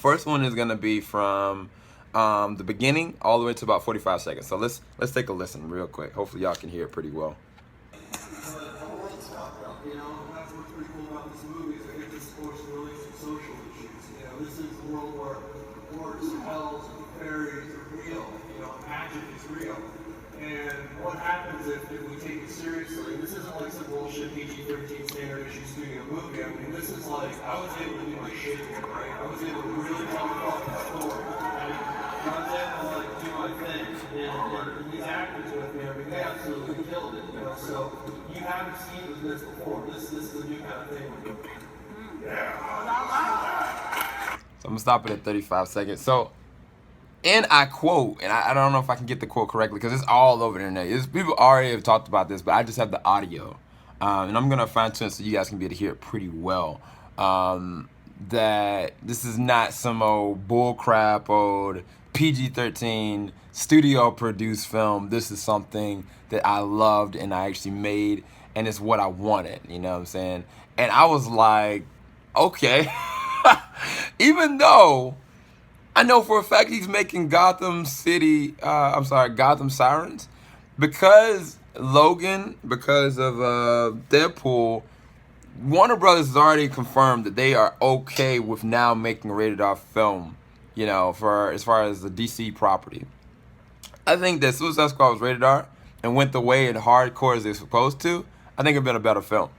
First one is gonna be from the beginning all the way to about 45 seconds. So let's take a listen real quick. Hopefully y'all can hear it pretty well. You know, that's what's pretty cool about this movie is I think this explores really some social issues. You know, this is a world where wars, hells, and fairies are real. You know, magic is real. And what happens if we take it seriously? This isn't like some bullshit PG-13 standard issue studio movie. I mean, this is like, I was able to do my shit here, right? I was able to really tell the fucking story. Right? I was able to like do my thing. And these actors with me, I mean, they absolutely killed it, you know, so you haven't seen this before. This is the new kind of thing we're doing. Yeah. So I'm gonna stop it at 35 seconds. So, and I quote, and I don't know if I can get the quote correctly because it's all over the internet. People already have talked about this, but I just have the audio, and I'm gonna fine tune it so you guys can be able to hear it pretty well. That this is not some old bullcrap, old PG-13 studio produced film. This is something that I loved and I actually made, and it's what I wanted. You know what I'm saying? And I was like, okay. Even though I know for a fact he's making Gotham Sirens, because Logan, because of Deadpool, Warner Brothers has already confirmed that they are okay with now making a rated R film, you know, for as far as the DC property. I think that Suicide Squad was rated R and went the way and hardcore as they're supposed to. I think it'd been a better film.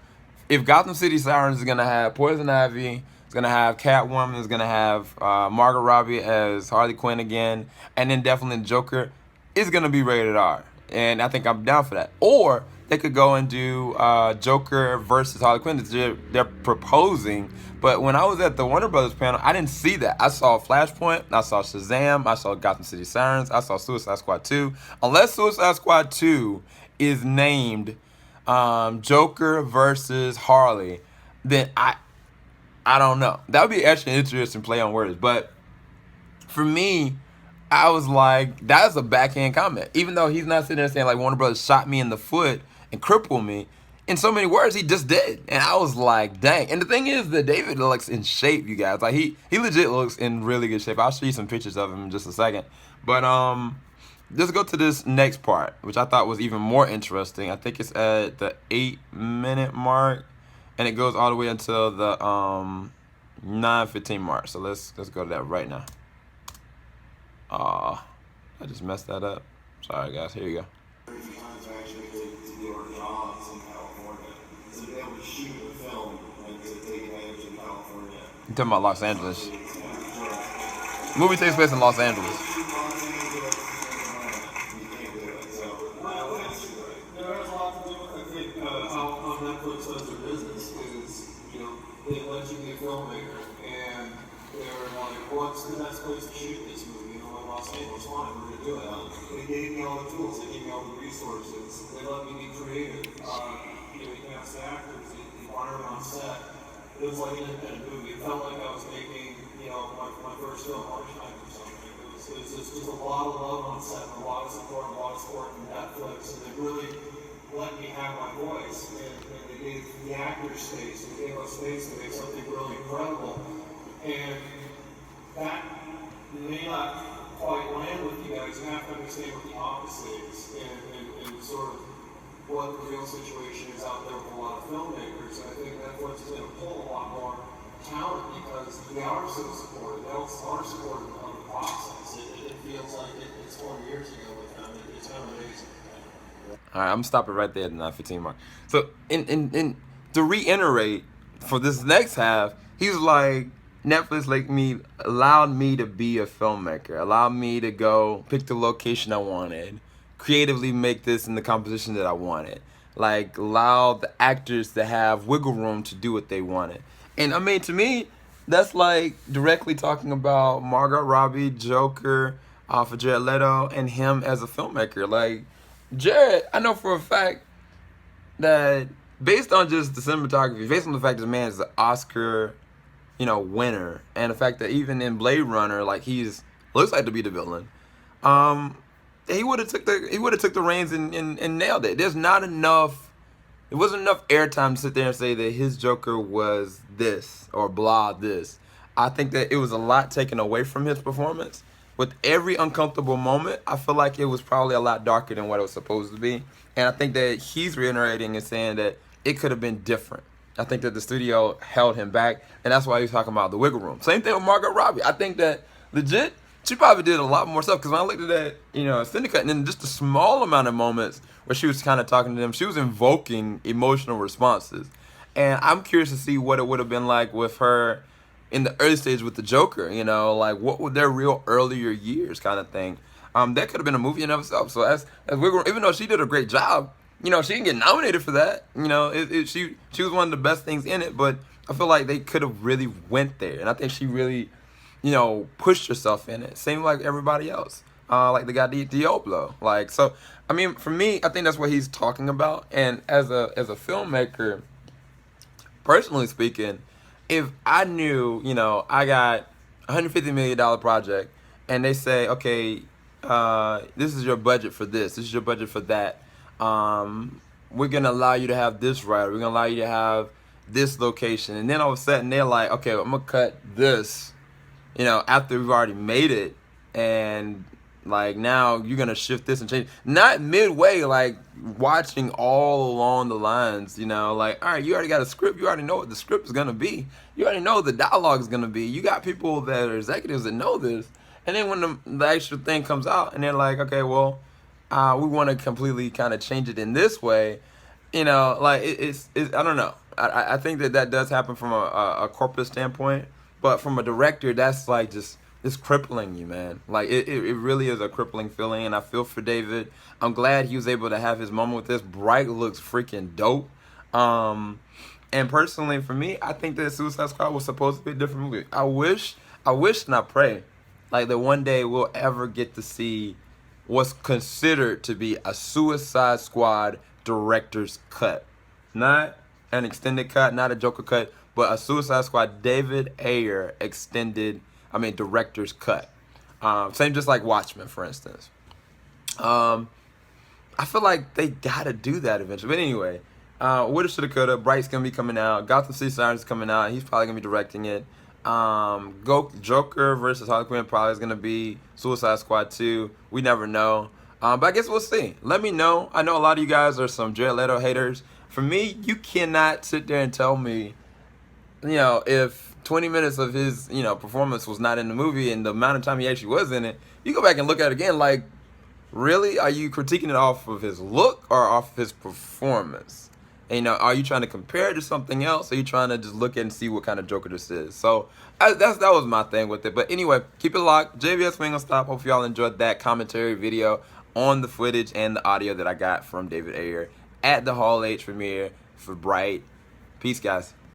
If Gotham City Sirens is gonna have Poison Ivy, it's gonna have Catwoman, it's gonna have Margot Robbie as Harley Quinn again, and then definitely Joker, it's gonna be rated R, and I think I'm down for that. Or they could go and do Joker versus Harley Quinn that they're proposing. But when I was at the Warner Brothers panel, I didn't see that. I saw Flashpoint, I saw Shazam, I saw Gotham City Sirens, I saw Suicide Squad 2. Unless Suicide Squad 2 is named Joker versus Harley, then I don't know. That would be actually an interesting play on words. But for me, I was like, that's a backhand comment. Even though he's not sitting there saying like Warner Brothers shot me in the foot and crippled me, in so many words, he just did. And I was like, dang. And the thing is that David looks in shape, you guys. Like he legit looks in really good shape. I'll show you some pictures of him in just a second. But let's go to this next part, which I thought was even more interesting. I think it's at the 8-minute mark, and it goes all the way until the 9:15 mark. So let's go to that right now. I just messed that up. Sorry, guys. Here you go. I'm talking about Los Angeles. The movie takes place in Los Angeles. They let you be a filmmaker, and they're like, what's the best place to shoot this movie? You know, like Los Angeles, fine, we're gonna do it. They gave me all the tools, they gave me all the resources, they let me be creative. You know, you can ask the actors, they wanted it on set. It was like an independent movie. It felt like I was making, you know, my first film, Lunchtime or something. It was just a lot of love on set, and a lot of support from Netflix, and they really let me have my voice, and they gave the actors space, they gave us space to make something really incredible. And that may not quite land with you guys. You have to understand what the opposite is, and sort of what the real situation is out there with a lot of filmmakers. And I think Netflix is going to pull a lot more talent because they are so supportive. They are supportive of the process. It feels like it's 20 years ago with them. It's kind of amazing. All right, I'm gonna stop it right there at the 9:15 mark. So, in to reiterate for this next half, he's like, Netflix allowed me to be a filmmaker, allowed me to go pick the location I wanted, creatively make this in the composition that I wanted, like allow the actors to have wiggle room to do what they wanted. And I mean, to me, that's like directly talking about Margot Robbie, Joker, for Jared Leto, and him as a filmmaker. Like, Jared, I know for a fact that based on just the cinematography, based on the fact that the man is an Oscar, winner, and the fact that even in Blade Runner, like looks like to be the villain, he would have took the reins and nailed it. There's not enough. It wasn't enough airtime to sit there and say that his Joker was this or blah this. I think that it was a lot taken away from his performance. With every uncomfortable moment, I feel like it was probably a lot darker than what it was supposed to be. And I think that he's reiterating and saying that it could have been different. I think that the studio held him back, and that's why he's talking about the wiggle room. Same thing with Margot Robbie. I think that legit, she probably did a lot more stuff, because when I looked at that, Syndicate, and then just a small amount of moments where she was kind of talking to them, she was invoking emotional responses. And I'm curious to see what it would have been like with her in the early stage with the Joker, like what were their real earlier years kind of thing. That could have been a movie in and of itself. So as Wiggle, even though she did a great job, she didn't get nominated for that. She was one of the best things in it, but I feel like they could have really went there, and I think she really, pushed herself in it. Same like everybody else, like the guy Diablo. Like so, I mean, for me, I think that's what he's talking about. And as a filmmaker, personally speaking, if I knew, I got $150 million project, and they say, okay, this is your budget for this is your budget for that. We're gonna allow you to have this writer. We're gonna allow you to have this location, and then all of a sudden they're like, okay, I'm gonna cut this, after we've already made it, and like now you're gonna shift this and change. Not midway, like watching all along the lines, like, all right, you already got a script. You already know what the script is gonna be. You already know what the dialogue is gonna be. You got people that are executives that know this. And then when the extra thing comes out, and they're like, okay, well, we want to completely kind of change it in this way, like it's I don't know. I think that does happen from a corporate standpoint, but from a director, that's like just it's crippling you, man. Like it really is a crippling feeling, and I feel for David. I'm glad he was able to have his moment with this. Bright looks freaking dope. And personally, for me, I think that Suicide Squad was supposed to be a different movie. I wish, and I pray, like that one day we'll ever get to see what's considered to be a Suicide Squad director's cut. Not an extended cut, not a Joker cut, but a Suicide Squad David Ayer director's cut. Same just like Watchmen, for instance. I feel like they gotta do that eventually. But anyway, woulda, shoulda, coulda. Bright's gonna be coming out. Gotham City Sirens is coming out. He's probably gonna be directing it. Joker versus Harley Quinn probably is gonna be Suicide Squad 2. We never know. But I guess we'll see. Let me know. I know a lot of you guys are some Jared Leto haters. For me, you cannot sit there and tell me, if 20 minutes of his, performance was not in the movie and the amount of time he actually was in it, you go back and look at it again, like, really? Are you critiquing it off of his look or off of his performance? And, are you trying to compare it to something else? Or are you trying to just look at and see what kind of Joker this is? So that was my thing with it. But anyway, keep it locked. JVS, we ain't gonna stop. Hope y'all enjoyed that commentary video on the footage and the audio that I got from David Ayer at the Hall H premiere for Bright. Peace, guys.